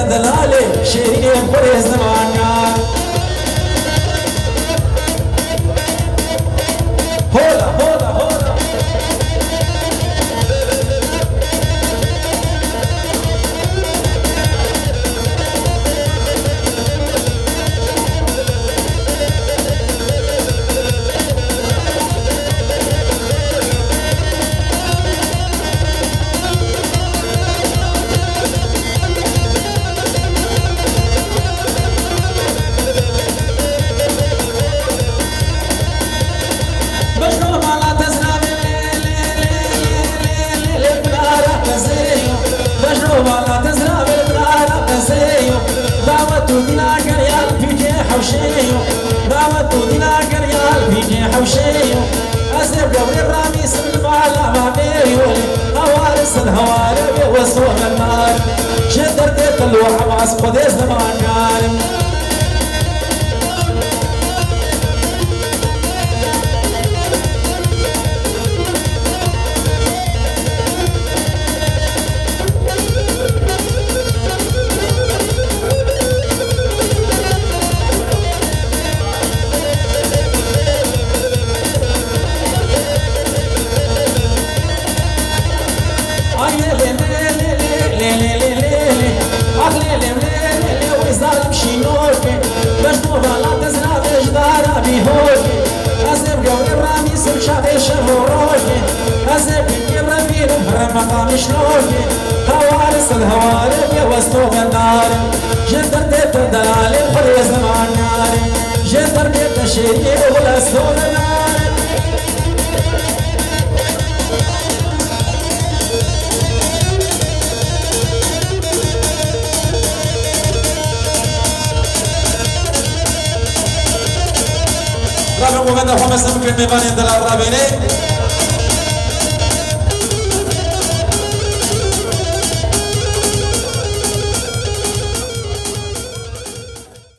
دلالي شيرين بريز نمانا هولا هولا هولا حوشيو أسيب قبل الرامي سلم على ما بيولي هوارس الهواري وصوم النار شدر ديت اللوحة واسقو دي زمان كارم مقام شلوني هوارس الهواري وسطوغ النار جندر ديت دلالي بريز زمان ناري جندر ديت شيري وسطوغ النار رابع مغنى خمس ممكن نباني دلال رابيني